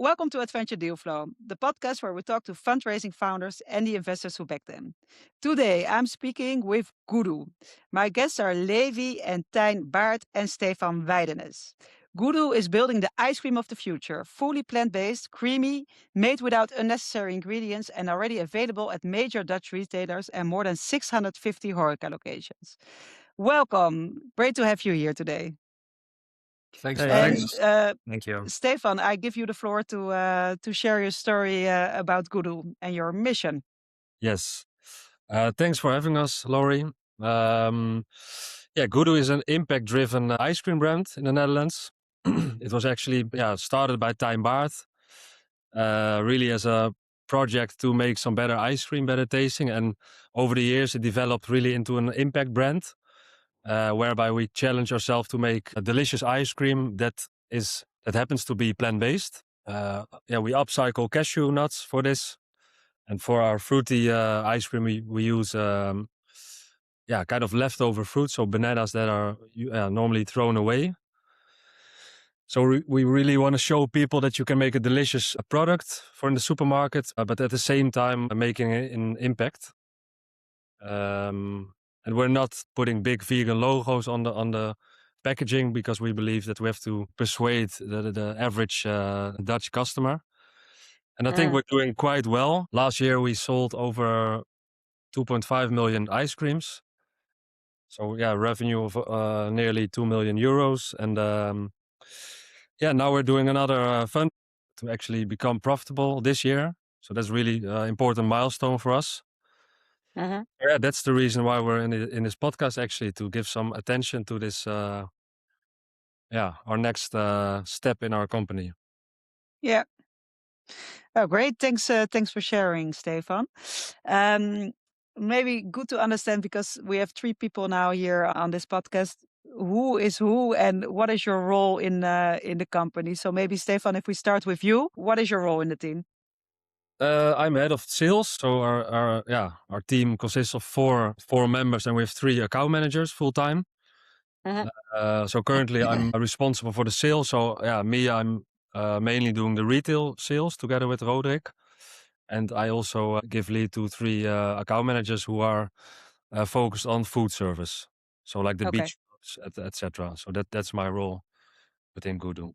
Welcome to AtVenture DealFlow, the podcast where we talk to fundraising founders and the investors who back them. Today, I'm speaking with Goodoo. My guests are Levi and Tijn Baart and Stefan Wijdenes. Goodoo is building the ice cream of the future, fully plant-based, creamy, made without unnecessary ingredients, and already available at major Dutch retailers and more than 650 horeca locations. Welcome. Great to have you here today. Thanks. Thank you. Stefan, I give you the floor to share your story about Goodoo and your mission. Yes. Thanks for having us, Laurie. Goodoo is an impact-driven ice cream brand in the Netherlands. It was actually started by Tijn Baart, really as a project to make some better ice cream, better tasting. And over the years, it developed really into an impact brand, whereby we challenge ourselves to make a delicious ice cream that happens to be plant-based. We upcycle cashew nuts for this. And for our fruity ice cream, we use kind of leftover fruit, so bananas that are normally thrown away. So we really want to show people that you can make a delicious product for in the supermarket, but at the same time making an impact. And we're not putting big vegan logos on the packaging because we believe that we have to persuade the average Dutch customer. And I think we're doing quite well. Last year, we sold over 2.5 million ice creams. So revenue of nearly 2 million euros. And now we're doing another fund to actually become profitable this year. So that's really an important milestone for us. That's the reason why we're in this podcast, actually, to give some attention to this, our next step in our company. Yeah. Oh, great. Thanks for sharing, Stefan. Maybe good to understand, because we have 3 people now here on this podcast. Who is who and what is your role in the company? So maybe, Stefan, if we start with you, what is your role in the team? I'm head of sales. So our team consists of four members, and we have 3 account managers full time. So currently I'm responsible for the sales. So I'm mainly doing the retail sales together with Roderick. And I also give lead to 3 account managers who are focused on food service. So like the beach clubs, etc. So that's my role within Goodoo.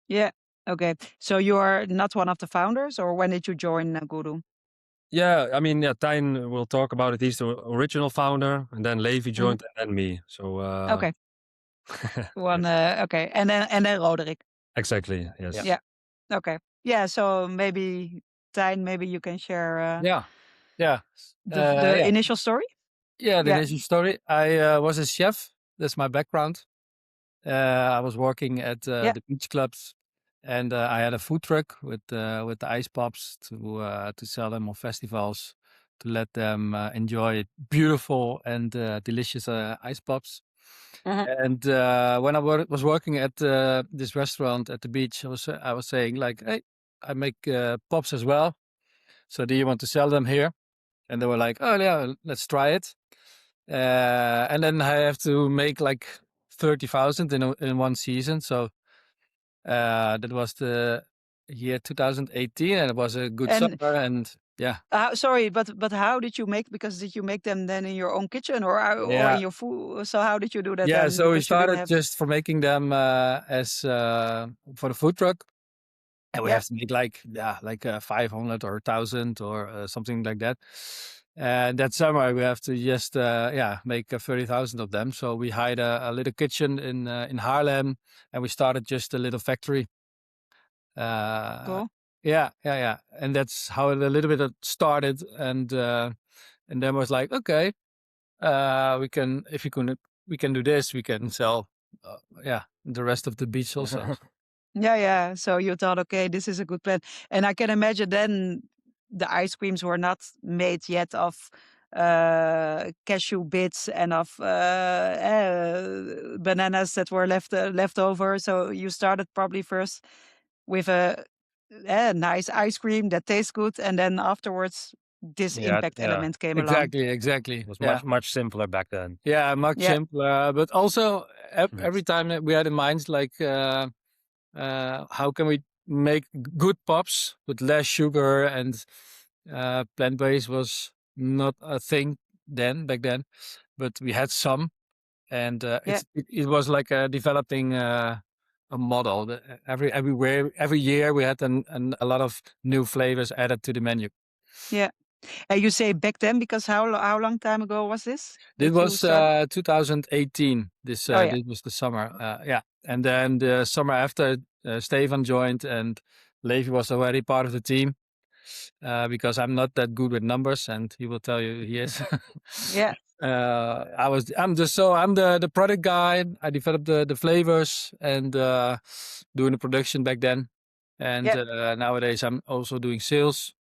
Yeah. Okay. So you are not one of the founders, or when did you join Goodoo? Yeah, I mean, Tijn will talk about it. He's the original founder, and then Levi joined, and then me. So okay. Okay, and then Roderick. Exactly. Yes. Yeah. Okay. Yeah. So maybe Tijn, maybe you can share. The initial story. Yeah, the initial story. I was a chef. That's my background. I was working at the beach clubs, and I had a food truck with the ice pops to sell them on festivals, to let them enjoy beautiful and delicious ice pops. And when I was working at this restaurant at the beach, I was saying like, hey, I make pops as well. So do you want to sell them here? And they were like, oh yeah, let's try it. And then I have to make like 30,000 in one season. So that was the year 2018, and it was a good summer. And yeah. Sorry, but how did you make? Because did you make them then in your own kitchen or in your food? So how did you do that? Yeah, then? So we started just for making them as for the food truck. And we have to make like 500 or 1,000 or something like that. And that summer we have to just make 30,000 of them. So we hired a little kitchen in Haarlem, and we started just a little factory. Cool. Yeah. And that's how it a little bit started. And then was like, okay, we can do this. We can sell the rest of the beach also. Yeah. So you thought, okay, this is a good plan. And I can imagine then the ice creams were not made yet of cashew bits and of bananas that were left over. So you started probably first with a nice ice cream that tastes good, and then afterwards this impact element came along. Exactly. It was much simpler back then. Yeah, much simpler. But also every time we had in mind like, how can we make good pops with less sugar, and plant-based was not a thing back then, but we had some, and it was like developing a model. Every year we had a lot of new flavors added to the menu. Yeah. And you say back then because how long time ago was this? This that you was started? 2018. This was the summer. And then the summer after, Stefan joined, and Levi was already part of the team. Because I'm not that good with numbers, and he will tell you he is. Yeah. I'm the product guy. I developed the flavors and doing the production back then. And nowadays I'm also doing sales.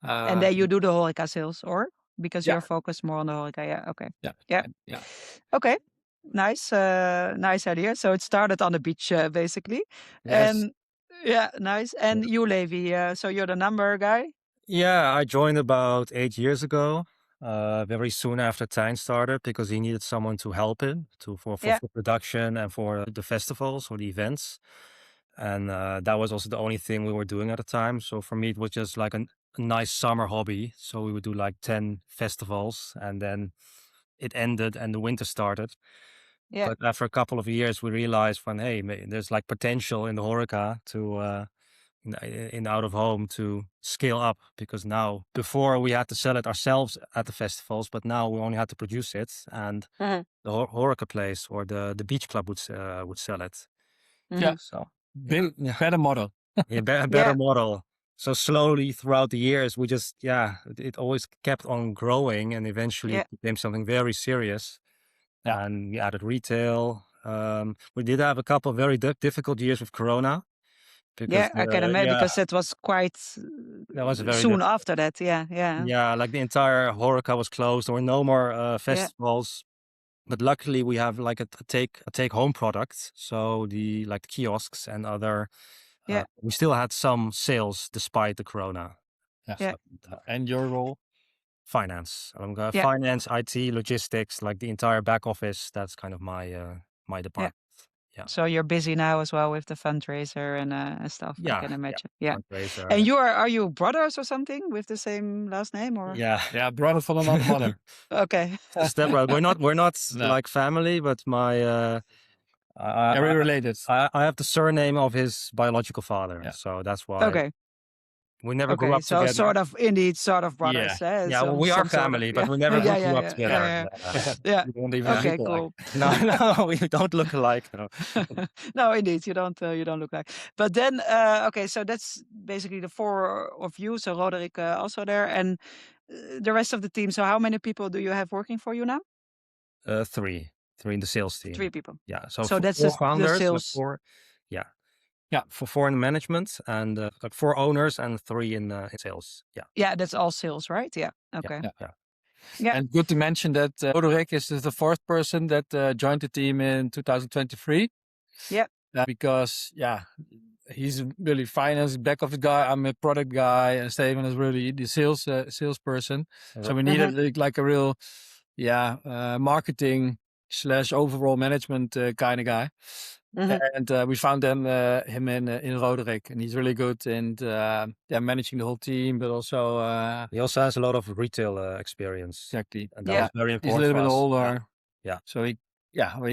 And then you do the horeca sales, or because Yeah. you're focused more on the horeca? Yeah. Okay. Yeah. Okay. Nice. Nice idea. So it started on the beach, basically. Yes. And yeah, nice. And you, Levi, so you're the number guy? Yeah, I joined about 8 years ago, very soon after Tijn started, because he needed someone to help him for production and for the festivals or the events. And that was also the only thing we were doing at the time. So for me, it was just like a nice summer hobby. So we would do like 10 festivals, and then it ended and the winter started. Yeah. But after a couple of years, we realized hey, there's like potential in the horeca to in out of home to scale up, because now, before we had to sell it ourselves at the festivals, but now we only had to produce it, and the horeca place or the beach club would sell it. Yeah. So better model. better model. So slowly throughout the years, we just it always kept on growing, and eventually it became something very serious. And we added retail. We did have a couple of very difficult years with Corona. Because, I can imagine, because it was quite that was very soon after that. Yeah, like the entire horeca was closed. There were no more festivals. But luckily we have like a take home product. So the kiosks and other, we still had some sales despite the Corona. So, and your role? Finance. Finance, IT, logistics, like the entire back office. That's kind of my department. Yeah. So you're busy now as well with the fundraiser and stuff. I can imagine. Yeah. Fundraiser. And are you brothers or something with the same last name, or? Yeah, brother from another mother. Okay. Stepbrother. We're not like family, but my we're related. I have the surname of his biological father, so that's why. Okay. We never grew up so together. sort of brothers. Well, we are family, but we never grew up together. Yeah. We don't even Okay, look cool. No, we don't look alike. No. No, indeed, you don't look like. But then, okay, so that's basically the four of you. So Roderick also there, and the rest of the team. So how many people do you have working for you now? Three in the sales team. 3 people. Yeah, so that's four the founders, sales. Four, for 4 in management, and like 4 owners and 3 in sales. Yeah, that's all sales, right? Yeah. Okay. Yeah. And good to mention that Roderick is the fourth person that joined the team in 2023. Yeah. Because he's really finance back office guy. I'm a product guy, and Stefan is really the salesperson. So we needed like a real marketing / overall management kind of guy. And we found him in Roderick, and he's really good and managing the whole team, but also he also has a lot of retail experience. Exactly. And that was very important. He's a little bit older. Yeah. So he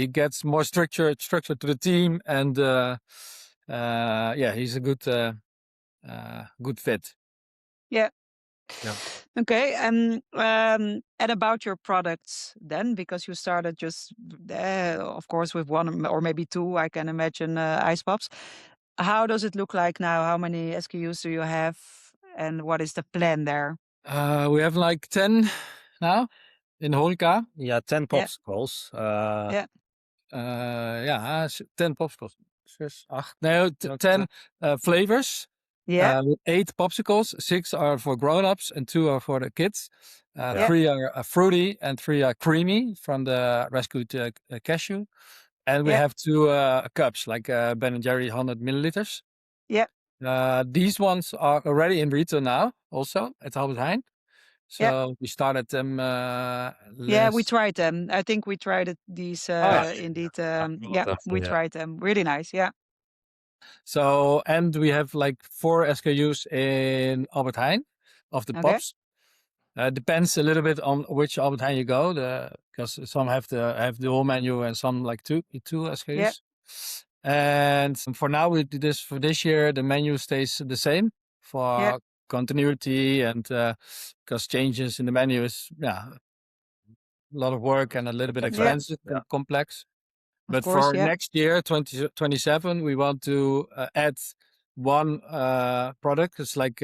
gets more structure to the team, and he's a good fit. Yeah. Yeah. Okay, and about your products then, because you started just, of course, with 1 or maybe 2, I can imagine, ice pops. How does it look like now? How many SKUs do you have, and what is the plan there? We have like 10 now in horeca. Yeah, 10 popsicles. 10 popsicles. 6, 8. No, 10 flavors. Yeah. With 8 popsicles, 6 are for grown-ups and 2 are for the kids. 3 are fruity and 3 are creamy from the rescued cashew. And we have 2 cups, like Ben & Jerry 100 milliliters. Yeah. These ones are already in retail now, also at Albert Heijn. So we started them. We tried them. I think we tried it. These indeed. We tried them. Really nice. Yeah. So, and we have like 4 SKUs in Albert Heijn of the pops. Depends a little bit on which Albert Heijn you go, because some have the whole menu and some like two SKUs. And for now, we do this for this year. The menu stays the same for continuity, and because changes in the menu is a lot of work and a little bit expensive and complex. But for next year, 2027, we want to add one product. It's like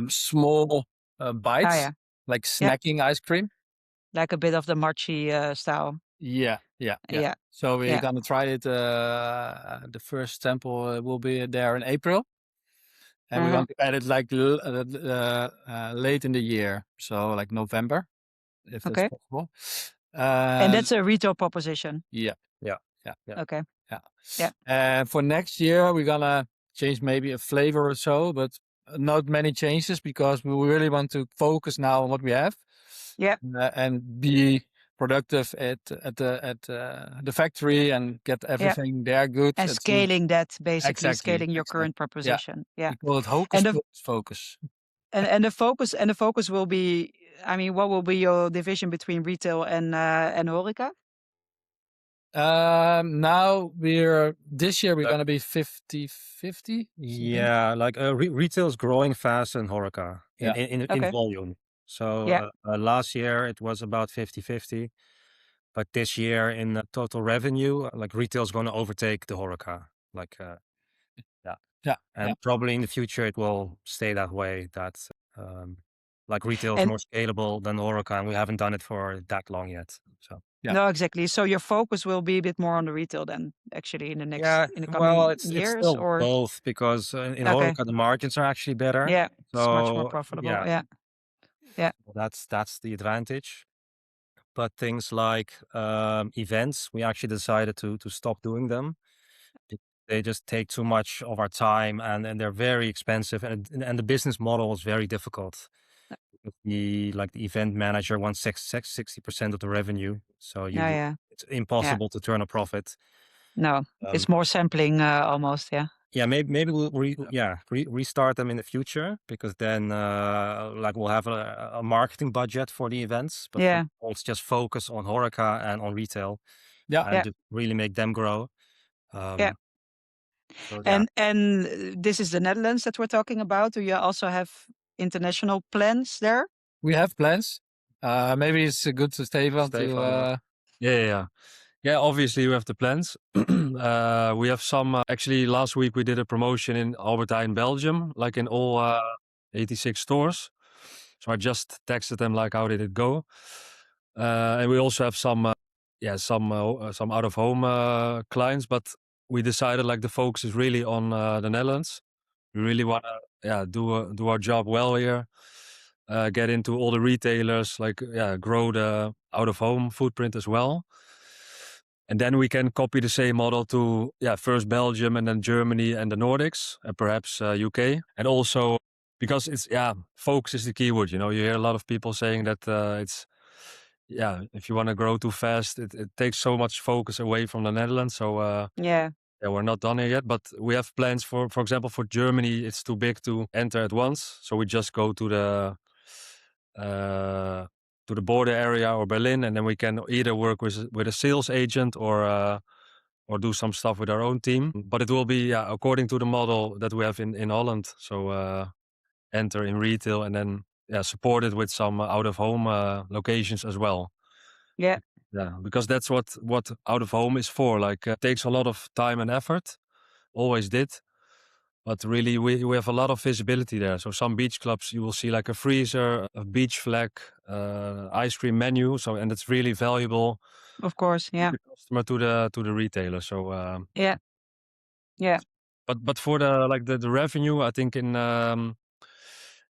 small bites, like snacking ice cream. Like a bit of the marchi style. Yeah. So we're gonna try it. The first sample will be there in April, and we want to add it like late in the year, so like November, if that's possible. And that's a retail proposition. Yeah. Okay. And for next year, we're gonna change maybe a flavor or so, but not many changes because we really want to focus now on what we have. And be productive at the factory and get everything there good. And scaling that, basically scaling your current proposition. We call it focus. And the focus will be, I mean, what will be your division between retail and horeca? Now this year we're gonna be 50-50. Yeah, like retail is growing fast in horeca in volume. So last year it was about 50-50, but this year in the total revenue, like retail is going to overtake the horeca. Like and probably in the future it will stay that way. That like retail is more scalable than horeca, and we haven't done it for that long yet. So. No, exactly. So your focus will be a bit more on the retail then, actually, in the next in the coming years, it's still or both, because in horeca the margins are actually better. Yeah, so, it's much more profitable. Yeah. That's the advantage. But things like events, we actually decided to stop doing them. They just take too much of our time, and they're very expensive, and the business model is very difficult. The event manager wants 60% of the revenue, so it's impossible to turn a profit. No, it's more sampling almost. Maybe we'll restart them in the future, because then we'll have a marketing budget for the events, but let's just focus on horeca and on retail, and to really make them grow. And this is the Netherlands that we're talking about. Do you also have international plans there? We have plans. Maybe it's good to Stefan to. Yeah, obviously we have the plans. We have some, actually last week we did a promotion in Albert Heijn, Belgium, like in all 86 stores. So I just texted them like, how did it go? And we also have some out of home clients, but we decided like the focus is really on the Netherlands. We really want to do our job well here. Get into all the retailers, grow the out of home footprint as well. And then we can copy the same model to first Belgium and then Germany and the Nordics and perhaps UK. And also because it's focus is the keyword. You hear a lot of people saying that it's if you want to grow too fast, it takes so much focus away from the Netherlands. So we're not done here yet, but we have plans for example, for Germany. It's too big to enter at once, so we just go to the border area or Berlin, and then we can either work with a sales agent or do some stuff with our own team. But it will be according to the model that we have in Holland. So enter in retail and then support it with some out of home locations as well. Yeah, because that's what out of home is for. Like it takes a lot of time and effort, always did. But really, we have a lot of visibility there. So some beach clubs, you will see like a freezer, a beach flag, ice cream menu. So, and it's really valuable. Of course, to the customer, to the retailer. So yeah. But for the revenue, I think in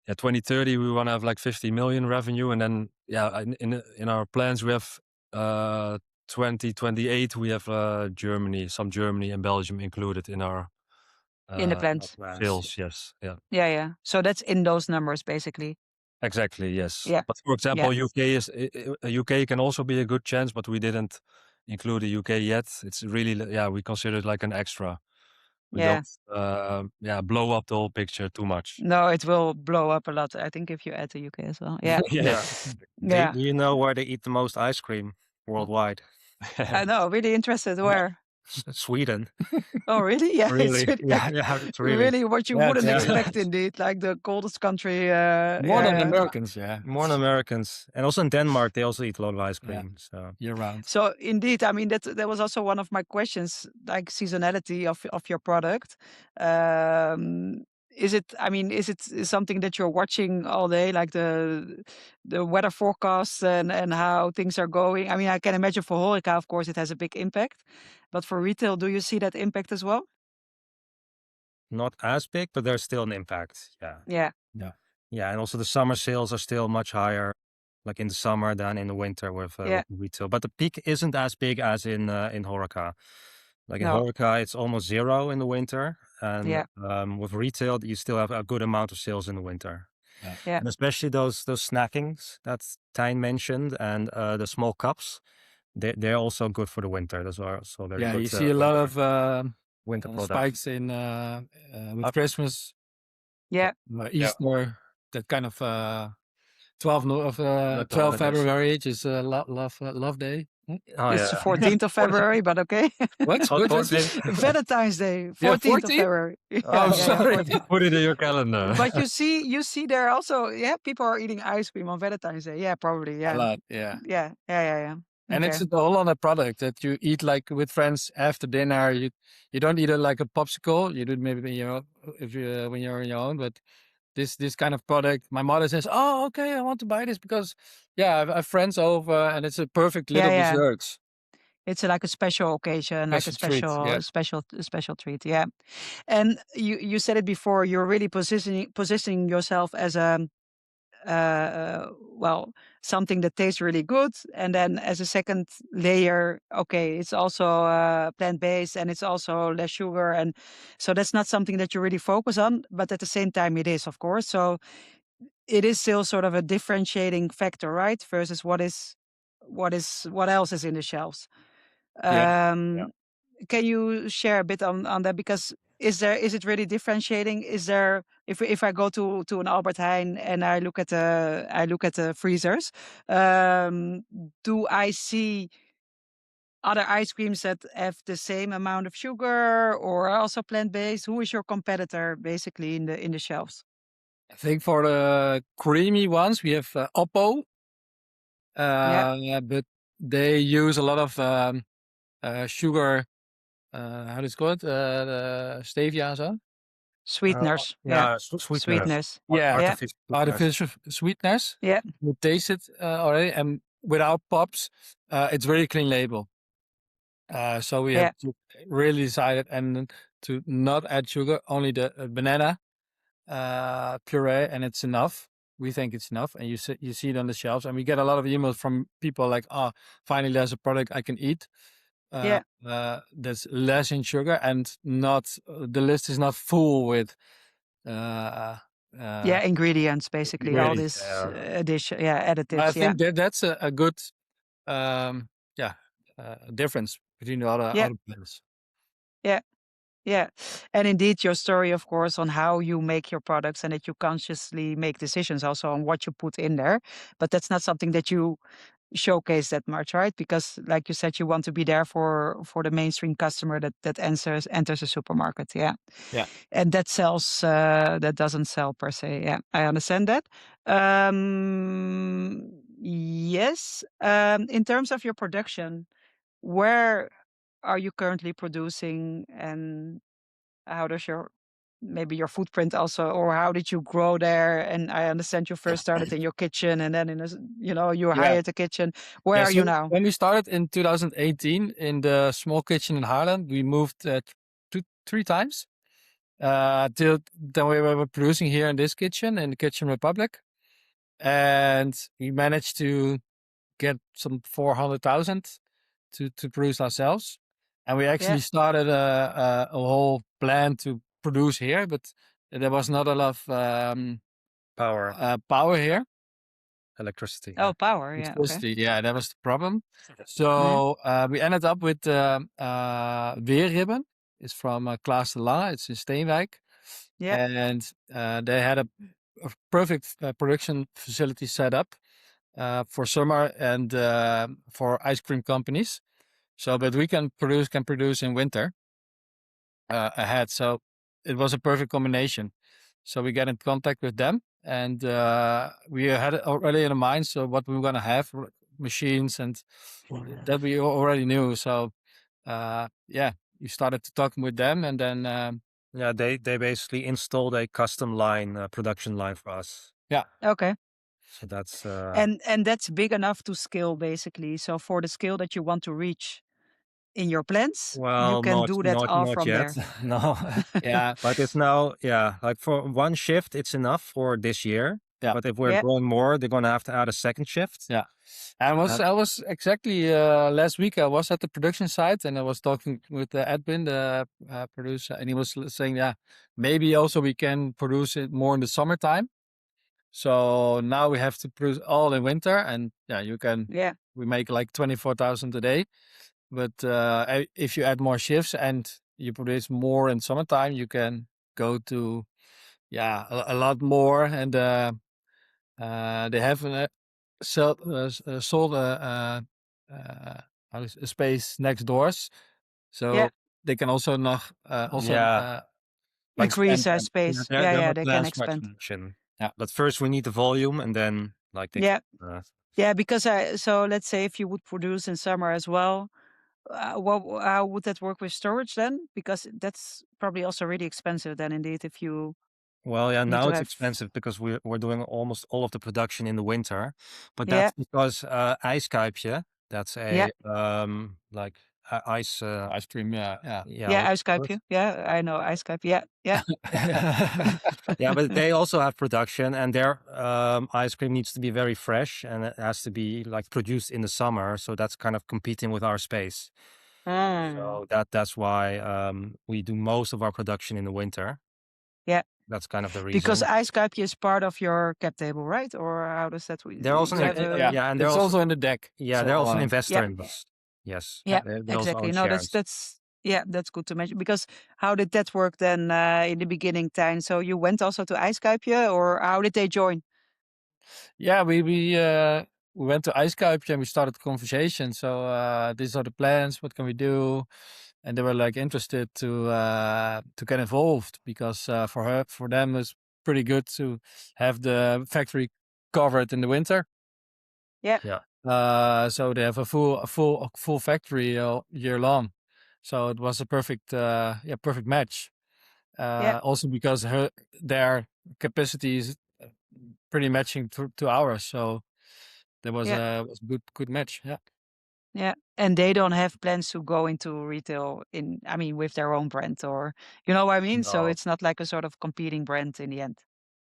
2030 we want to have like 50 million revenue, and then in our plans we have 2028 we have Germany and Belgium included in our. In the plans. Sales, yes. Yeah. So that's in those numbers, basically. Exactly, yes. Yeah. But for example, UK can also be a good chance, but we didn't include the UK yet. It's really, we consider it like an extra. We don't, blow up the whole picture too much. No, it will blow up a lot, I think, if you add the UK as well. Yeah. Yeah. Yeah. Do you know where they eat the most ice cream worldwide? I know, really interested where. Sweden. Oh, really? Yeah, it's Really? really, It's really what you Yeah, wouldn't yeah. expect indeed, like the coldest country. More than yeah. Americans, yeah. more than Americans. And also in Denmark, they also eat a lot of ice cream. So Year round. So indeed, I mean that was also one of my questions, like seasonality of your product. Is it? I mean, is it something that you're watching all day, like the weather forecasts and how things are going? I mean, I can imagine for horeca, of course, it has a big impact, but for retail, do you see that impact as well? not as big, but there's still an impact. Yeah. Yeah. Yeah. And also the summer sales are still much higher, like in the summer than in the winter with retail. But the peak isn't as big as in horeca. Like in No. horeca, it's almost zero in the winter. And Yeah. with retail, you still have a good amount of sales in the winter. Yeah. And especially those snackings that Tijn mentioned and the small cups, they're also good for the winter. Those are also very good. You see a lot of winter products. spikes in with Christmas, Yeah. Easter, that kind of 12 February, which is love day. Oh, It's the yeah. 14th of February, but okay. What? Oh, What was it? Valentine's Day, 14th Yeah, of 14th? February. Oh, sorry. 14th. Put it in your calendar. But you see there also, people are eating ice cream on Valentine's Day. Yeah, probably. A Yeah. lot, yeah. Yeah. And Okay. it's a whole other product that you eat like with friends after dinner. You don't eat it like a popsicle. You do it maybe if you when you're on your own. But this kind of product, my mother says, "Oh, okay, I want to buy this because I have friends over, and it's a perfect little dessert." It's like a special occasion, like a Special treat, yeah. special treat. Yeah. And you said it before. You're really positioning yourself as a something that tastes really good, and then as a second layer, okay, it's also plant-based and it's also less sugar, and so that's not something that you really focus on, but at the same time it is, of course. So it is still sort of a differentiating factor, right, versus what else is in the shelves. Can you share a bit on that? Because is it really differentiating? Is there, if I go to an Albert Heijn and I look at the freezers, do I see other ice creams that have the same amount of sugar or are also plant-based? Who is your competitor basically in the shelves? I think for the creamy ones we have Oppo, but they use a lot of sugar. How does it called? The stevia, so? Sweeteners. Sweeteners. Yeah. Artificial sweeteners. Yeah. You taste it already, and without pops, it's very clean label. So we have to really decided and to not add sugar, only the banana puree, and it's enough. We think it's enough, and you see it on the shelves, and we get a lot of emails from people like, "Oh, finally there's a product I can eat." That's less in sugar and not the list is not full with ingredients, basically all this addition, additives. I think that's a good difference between the other brands. Yeah. And indeed, your story, of course, on how you make your products and that you consciously make decisions also on what you put in there. But that's not something that you showcase that much, right? Because like you said, you want to be there for the mainstream customer that enters a supermarket. Yeah. And that sells, that doesn't sell per se. Yeah, I understand that. Yes. In terms of your production, where are you currently producing, and how does maybe your footprint also, or how did you grow there? And I understand you first started in your kitchen and then you hired a kitchen. Where are you now? When we started in 2018 in the small kitchen in Haarlem, we moved 3 times. Till then we were producing here in this kitchen, in the Kitchen Republic. And we managed to get some 400,000 to produce ourselves. And we actually started a whole plan to produce here, but there was not a lot of power here. electricity. Oh, power. Yeah. Okay. Electricity, yeah, that was the problem. So we ended up with Weerribben. It's from Klaas de Lange. It's in Steenwijk. Yeah. And they had a perfect production facility set up for summer and for ice cream companies. So, but we can produce in winter ahead. So it was a perfect combination. So we got in contact with them, and we had it already in mind. So what we were gonna have, machines, and that we already knew. So yeah, we started to talk with them, and then Yeah, they basically installed a custom line, production line for us. Okay. So that's And that's big enough to scale, basically. So for the scale that you want to reach in your plans, you well, can do that all not from yet. there. No. yeah, But it's now, yeah, like for one shift, it's enough for this year. Yeah. But if we're Yeah. growing more, they're gonna have to add a second shift. Yeah. I was exactly last week. I was at the production site and I was talking with Edwin, the producer, and he was saying, yeah, maybe also we can produce it more in the summertime. So now we have to produce all in winter, and yeah, you can. Yeah. We make like 24,000 a day, but if you add more shifts and you produce more in summertime, you can go to a lot more, and they have sold a space next doors, so Yeah. they can also Yeah. Like Increase expand. space. there Yeah. are They can plans for expand. expansion. Yeah. But first we need the volume, and then like they Yeah. can, Yeah. Because so let's say if you would produce in summer as well, how would that work with storage then? Because that's probably also really expensive then, indeed, if you well, yeah, need now to it's have. expensive because we're doing almost all of the production in the winter. But Yeah. that's because ijskuipje, that's Yeah. a like ice Ice cream, yeah. Yeah. what's it called? Ijskuipje. Yeah. I know ijskuip. Yeah. Yeah. Yeah, but they also have production, and their ice cream needs to be very fresh, and it has to be like produced in the summer. So that's kind of competing with our space. Mm. So that's why we do most of our production in the winter. Yeah. That's kind of the reason. Because ijskuipje is part of your cap table, right? Or how does that? They're also You have a- yeah, and they're It's also in the deck. yeah, So, they're also an investor Yeah. in this. Yes. Yeah, They also exactly. own No, shares. that's that's good to mention. Because how did that work then in the beginning, Tijn? So you went also to ijskuipje, or how did they join? yeah, we went to Ijskuipje and we started the conversation. So these are the plans. What can we do? And they were like interested to get involved because for them it's pretty good to have the factory covered in the winter. Yeah. Yeah. So they have a full factory all year long. So it was a perfect perfect match. Yeah. Also because their capacity is pretty matching to ours. So there was Yeah. was a good match. Yeah. Yeah. And they don't have plans to go into retail with their own brand, or you know what I mean? So No. it's not like a sort of competing brand in the end.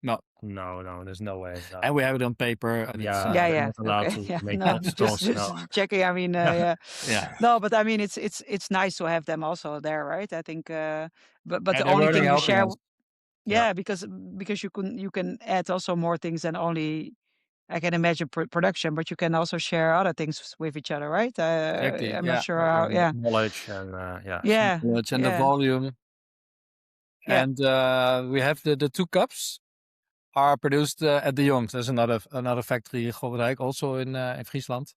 No. No, there's no way. No. And we have it on paper. And Yeah, it's, Yeah, they're yeah. not allowed Okay. to Yeah. make No, stores. just No. checking. Yeah. yeah. No, but it's nice to have them also there, right? I think but the And they're only really thing you helping share us. yeah, because you can add also more things than only I can imagine production, but you can also share other things with each other, right? Exactly. I'm not Yeah. sure how. Yeah, Knowledge and yeah. yeah, Knowledge and the yeah, volume. yeah. And we have the two cups are produced at De Jongs. There's another factory in Goorijk, also in Friesland.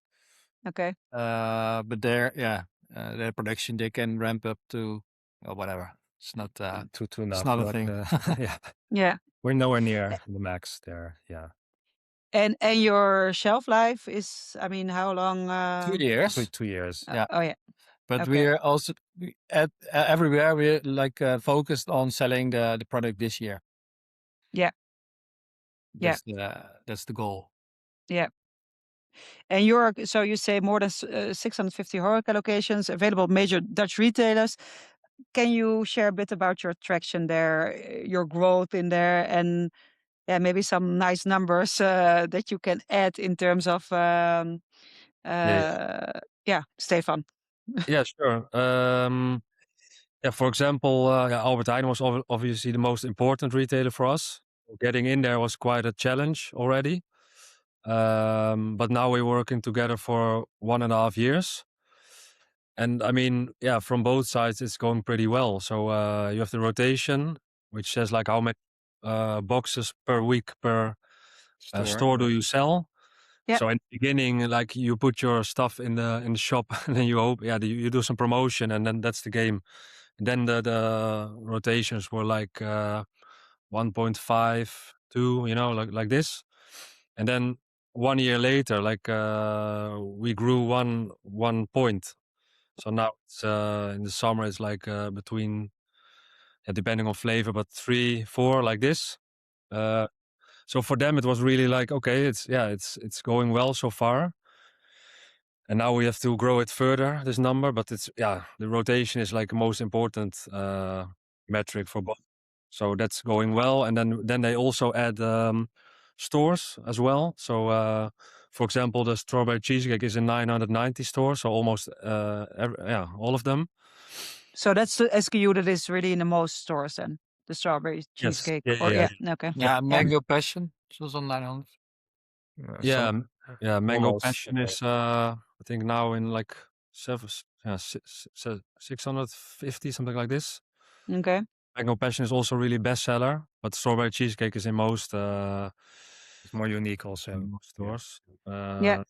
Okay. But their production they can ramp up to whatever. It's not Too it's enough. not a thing. Yeah. Yeah. We're nowhere near the max there. Yeah. And your shelf life is, how long? 2 years. 2 years. Yeah. Oh yeah. But Okay. we're also at everywhere we're like focused on selling the product this year. Yeah. Yeah. That's the goal. Yeah. And so you say more than 650 horeca locations available at major Dutch retailers. Can you share a bit about your traction there, your growth in there, and maybe some nice numbers that you can add in terms of Stefan. Yeah, sure. For example, Albert Heijn was obviously the most important retailer for us. Getting in there was quite a challenge already. But now we're working together for 1.5 years. And I mean, yeah, from both sides, it's going pretty well. So you have the rotation, which says like how many boxes per week per store do you sell. Yeah. So in the beginning, like you put your stuff in the shop, and then you hope, you do some promotion, and then that's the game. And then the rotations were like 1.5, 2, like this. And then 1 year later, like we grew one point. So now it's in the summer it's like between, depending on flavor, but 3, 4, like this. So for them it was really like, okay, it's going well so far. And now we have to grow it further, this number, but the rotation is like the most important metric for both. So that's going well. And then they also add stores as well. So for example, the strawberry cheesecake is in 990 stores, so almost all of them. So that's the SKU that is really in the most stores then, the strawberry cheesecake. Yes. Okay. Yeah, mango passion. It's also 900. Mango almost, passion is I think now in like 650, something like this. Okay. Mango passion is also really bestseller, but strawberry cheesecake is in most it's more unique also. stores. Yeah.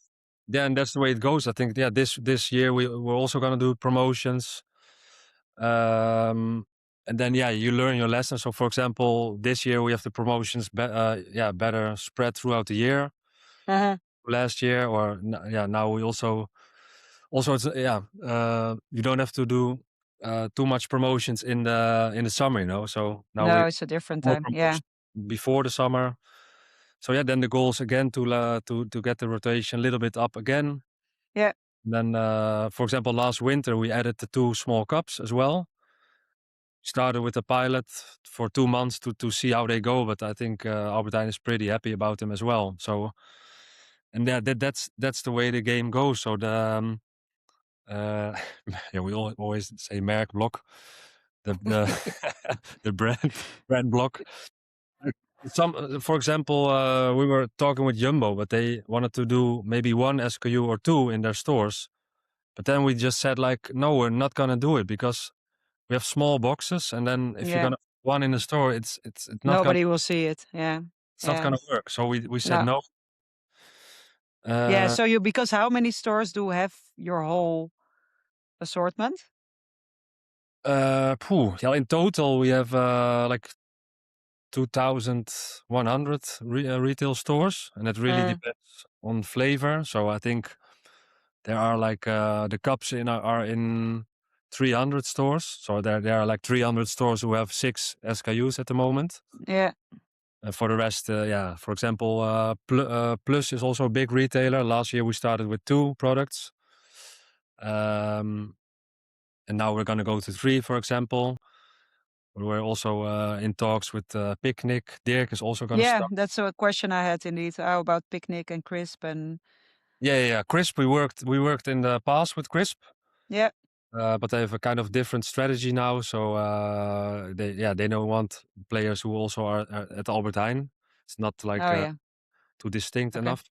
And that's the way it goes. I think this year we're also gonna do promotions. And then you learn your lesson. So for example, this year we have the promotions better spread throughout the year. Uh-huh. Last year now we also it's you don't have to do too much promotions in the summer, so now No, we it's a different more time. Yeah. promotions before the summer. So then the goal is again to get the rotation a little bit up again. Yeah. Then for example, last winter we added the 2 small cups as well. Started with a pilot for 2 months to see how they go, but I think Albert Heijn is pretty happy about them as well. So, and that's the way the game goes. So we always say merkblok, the the brand block. For example, we were talking with Jumbo, but they wanted to do maybe 1 SKU or 2 in their stores. But then we just said like, no, we're not gonna do it because we have small boxes, and then if you're gonna one in the store, it's not Nobody will see it. Yeah. it's not gonna work. So we said no. So because how many stores do have your whole assortment? In total we have like 2,100 retail stores, and it really depends on flavor. So I think there are like the cups are in 300 stores. So there are like 300 stores who have 6 SKUs at the moment. Yeah. For the rest, for example, Plus is also a big retailer. Last year we started with 2 products. And now we're gonna go to 3, for example. We're also in talks with Picnic. Dirk is also gonna start. That's a question I had indeed. How about Picnic and Crisp and Crisp, we worked in the past with Crisp. Yeah. But they have a kind of different strategy now. So they don't want players who also are at Albert Heijn. It's not like too distinct enough.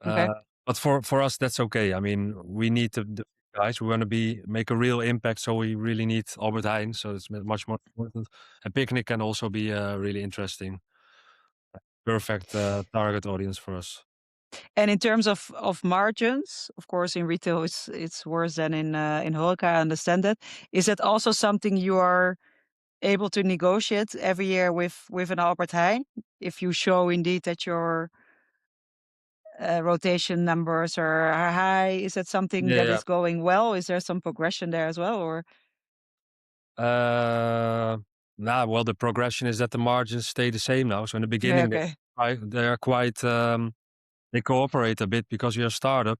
Okay. But for us, that's okay. I mean, we need the guys. We want to make a real impact, so we really need Albert Heijn. So it's much more important. And Picnic can also be really interesting. Perfect target audience for us. And in terms of margins, of course, in retail it's worse than in horeca. I understand that. Is that also something you are able to negotiate every year with an Albert Heijn? If you show indeed that your rotation numbers are high, is that something that is going well? Is there some progression there as well, or? Well, the progression is that the margins stay the same now. So in the beginning, they are quite. They cooperate a bit because you're a startup.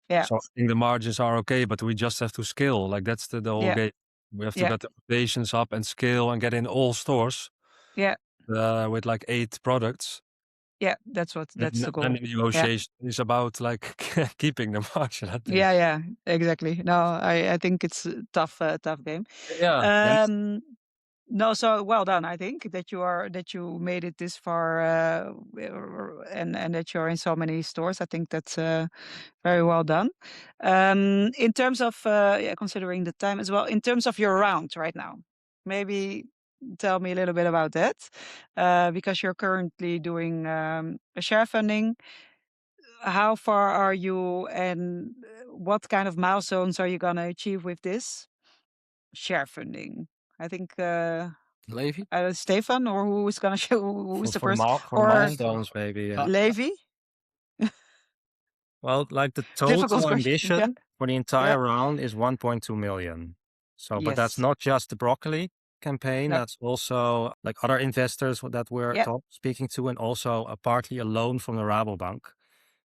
Yeah. So I think the margins are okay, but we just have to scale. Like that's the whole game. We have to get the rotations up and scale and get in all stores. Yeah. With like 8 products. Yeah, that's the goal. And the negotiation is about like keeping the margin, I think. Yeah, exactly. No, I think it's a tough game. No, so well done. I think that you made it this far, and that you're in so many stores. I think that's very well done. In terms of considering the time as well, in terms of your round right now, maybe tell me a little bit about that, because you're currently doing a share funding. How far are you, and what kind of milestones are you gonna achieve with this share funding? I think. Levi? Stefan, or who is gonna show who's the For person, for or milestones, maybe. Levi? Well, like the Difficult total question. Yeah, ambition for the yeah, entire round is 1.2 million. So, but that's yes, not just the broccoli campaign. no, That's also like other investors that we're yeah, speaking to, and also partly a loan from the Rabobank.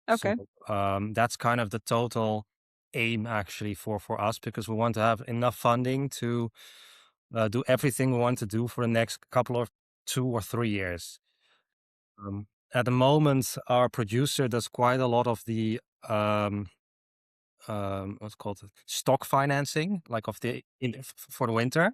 So okay, that's kind of the total aim actually for us, because we want to have enough funding to do everything we want to do for the next couple of 2 or 3 years. At the moment, our producer does quite a lot of the what's called stock financing, like of the for the winter.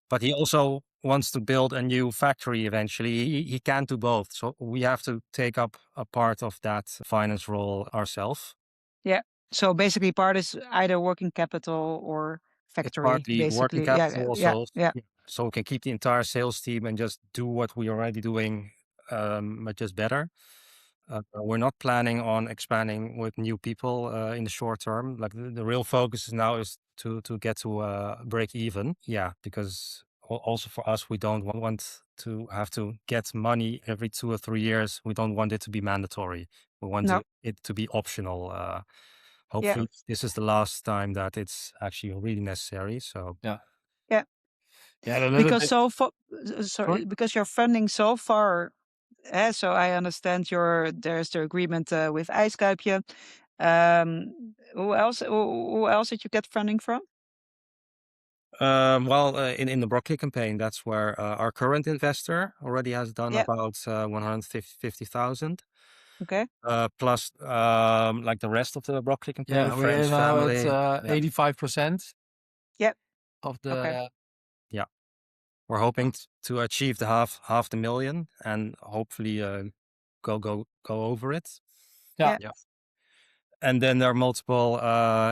But he also wants to build a new factory eventually. He can't do both, so we have to take up a part of that finance role ourselves. yeah. So basically, part is either working capital or It's factory. partly working Basically, yeah, capital yeah, also, yeah, so we can keep the entire sales team and just do what we're already doing, but just better. We're not planning on expanding with new people in the short term. Like the real focus now is to get to break even. Yeah, because also for us, we don't want to have to get money every 2 or 3 years. We don't want it to be mandatory. We want no, it to be optional. yeah, Hopefully, this is the last time that it's actually really necessary. So Yeah. yeah. Yeah, a little Because bit. so far, Sorry? sorry, because you're funding so far. So I understand there's the agreement with IJskuipje. Who else did you get funding from? well, in the broccoli campaign, that's where our current investor already has done Yeah. about 150,000. Okay. Plus, like the rest of the broccoli campaign, Yeah, we are friends, now at family. Yeah, 85% Yeah. of Okay. the. yeah. We're hoping to achieve the half the million, and hopefully go over it. Yeah. Yeah. And then there are multiple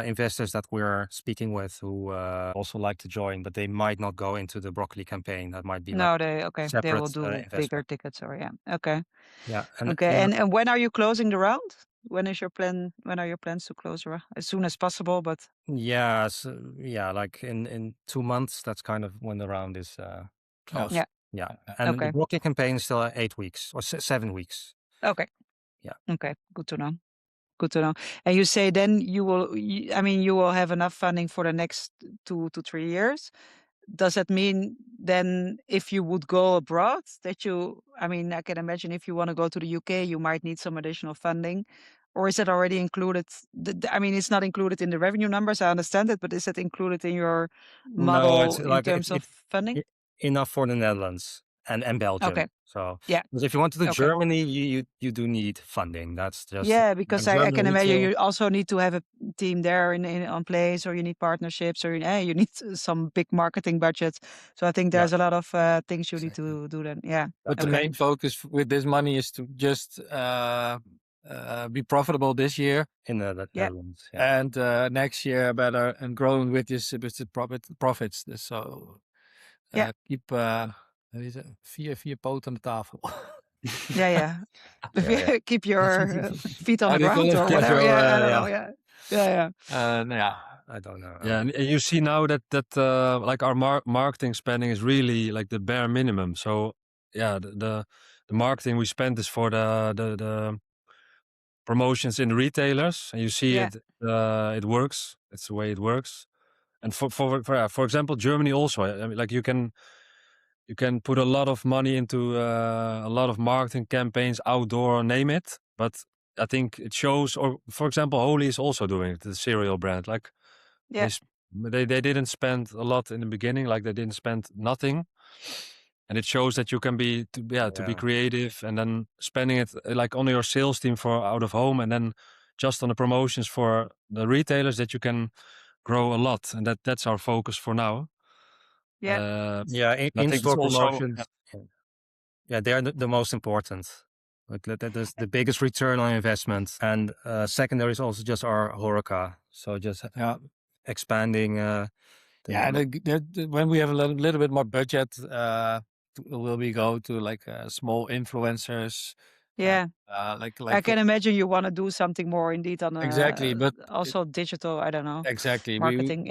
investors that we're speaking with who also like to join, but they might not go into the broccoli campaign. That might be like No, they separate will do bigger investment. tickets, or yeah. Okay. Yeah, Okay. And when are you closing the round? When is your plan? When are your plans to close the round? As soon as possible, but yeah, yeah, like in 2 months. That's kind of when the round is closed. yeah. Yeah, and the Okay. broccoli campaign is still 8 weeks or 7 weeks. Okay. Yeah. Okay. Good to know. Good to know. And you say then I mean, you will have enough funding for the next 2 to 3 years. Does that mean then if you would go abroad that I mean, I can imagine if you want to go to the UK, you might need some additional funding, or is it already included? I mean, it's not included in the revenue numbers. I understand it, but is it included in your No, it's model in like terms of funding? enough for the Netherlands and Okay. Belgium. So, Yeah. because if you want to do Okay. Germany, you do need funding. That's just Yeah, because like I Germany can needs imagine to. you also need to have a team there in on place, or you need partnerships, or you need some big marketing budgets. So I think Yeah, there's a lot of things you need Exactly. to do then. Yeah. But the Okay. main focus with this money is to just be profitable this year in the Yeah. Netherlands. Yeah. and next year better and growing with the profits. So Yeah. keep vier poten aan de tafel. Yeah. Yeah. Yeah, Keep your feet on How the do you call ground it? or whatever. Casual, Yeah. I don't know. yeah. Yeah. Yeah. Yeah. Nou ja. I don't know. Yeah, and you see now that like our marketing spending is really like the bare minimum. So yeah, the marketing we spend is for the promotions in the retailers, and you see Yeah. it works. It's the way it works. And for example, Germany also. I mean, like you can put a lot of money into a lot of marketing campaigns, outdoor, name it. But I think it shows. Or for example, Holy is also doing it, the cereal brand. Like Yeah. they didn't spend a lot in the beginning. Like they didn't spend nothing. And it shows that you can be to be Yeah. creative, and then spending it like on your sales team for out of home, and then just on the promotions for the retailers, that you can grow a lot. And that's our focus for now. Yeah. In-store also promotions. Yeah, they are the most important. Like that is the biggest return on investment. And secondary is also just our horeca. So just expanding. When we have a little bit more budget, will we go to like small influencers? Yeah. Like I can imagine you want to do something more indeed on exactly, but also digital, I don't know, exactly marketing.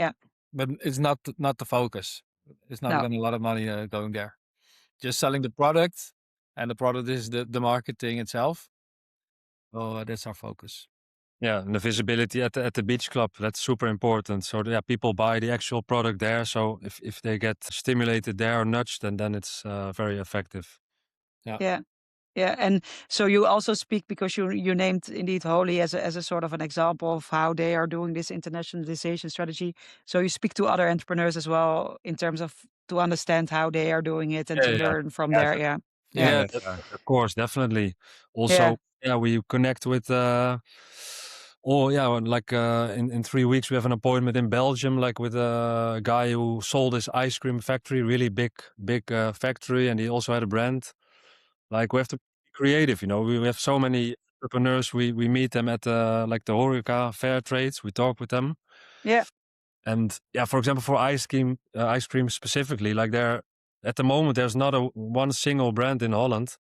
but it's not the focus. It's not No. going a lot of money going there. Just selling the product, and the product is the marketing itself. So that's our focus. Yeah, and the visibility at the beach club, that's super important. So people buy the actual product there. So if they get stimulated there or nudged, then it's very effective. Yeah. Yeah, and so you also speak because you named indeed Holy as a sort of an example of how they are doing this internationalization strategy. So you speak to other entrepreneurs as well in terms of to understand how they are doing it and to learn from there. Yeah, of course, definitely. Also, we connect with in 3 weeks we have an appointment in Belgium, like with a guy who sold his ice cream factory, really big factory, and he also had a brand. Like we have to be creative, we have so many entrepreneurs, we meet them at the horeca fair trades, we talk with them. Yeah. And for example, for ice cream specifically, like at the moment there's not one single brand in Holland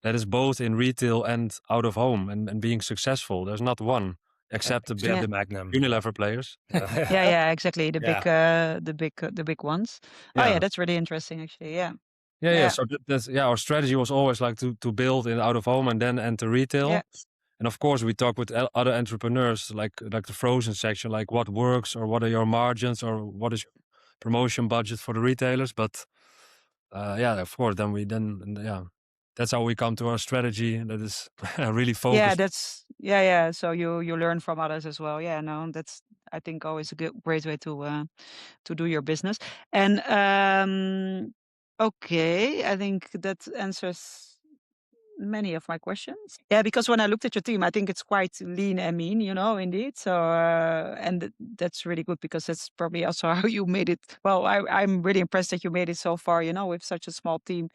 that is both in retail and out of home and being successful. There's not one except the big the Magnum Unilever players. Yeah, exactly. The big ones. Oh yeah, that's really interesting actually. Yeah. So that's our strategy was always like to build in out of home and then enter retail. Yeah. And of course, we talk with other entrepreneurs, like the frozen section, like what works or what are your margins or what is your promotion budget for the retailers. But of course, that's how we come to our strategy. That is really focused. Yeah, so you learn from others as well. Yeah, no, that's I think always a great way to do your business. And okay, I think that answers many of my questions. Yeah, because when I looked at your team, I think it's quite lean and mean, indeed. So, and that's really good because that's probably also how you made it. Well, I'm really impressed that you made it so far, with such a small team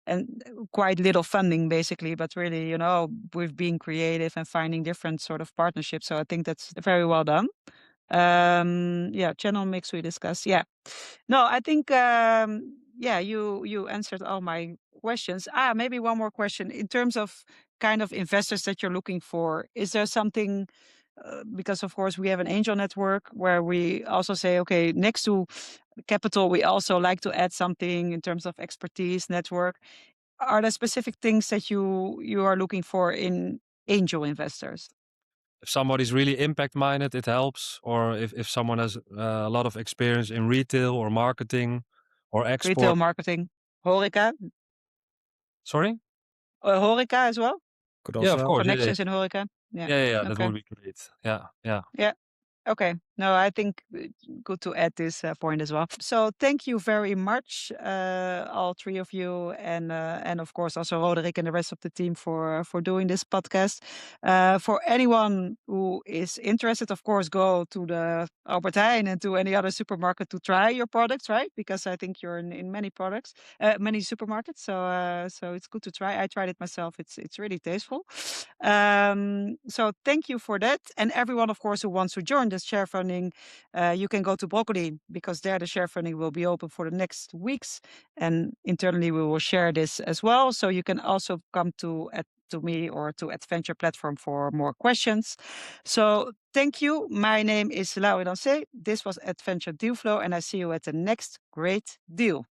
and quite little funding basically, but really, with being creative and finding different sort of partnerships. So I think that's very well done. Channel mix we discussed. Yeah. No, I think you answered all my questions. Maybe one more question. In terms of kind of investors that you're looking for, is there something because of course we have an angel network where we also say, okay, next to capital, we also like to add something in terms of expertise, network. Are there specific things that you are looking for in angel investors? If somebody's really impact minded, it helps. Or if someone has a lot of experience in retail or marketing or export. Retail marketing, horeca. Sorry? Horeca as well? Could also of course. Connections in horeca. Yeah, that Okay. would be great. Yeah. Okay. No, I think good to add this point as well. So thank you very much, all three of you, and of course also Roderick and the rest of the team for doing this podcast. For anyone who is interested, of course, go to the Albert Heijn and to any other supermarket to try your products, right? Because I think you're in many products, many supermarkets. So it's good to try. I tried it myself. It's really tasteful. So thank you for that, and everyone, of course, who wants to join this share funding, you can go to Broccoli because there the share funding will be open for the next weeks, and internally we will share this as well. So you can also come to me or to AtVenture platform for more questions. So thank you. My name is Laurie Lancee. This was AtVenture DealFlow, and I see you at the next great deal.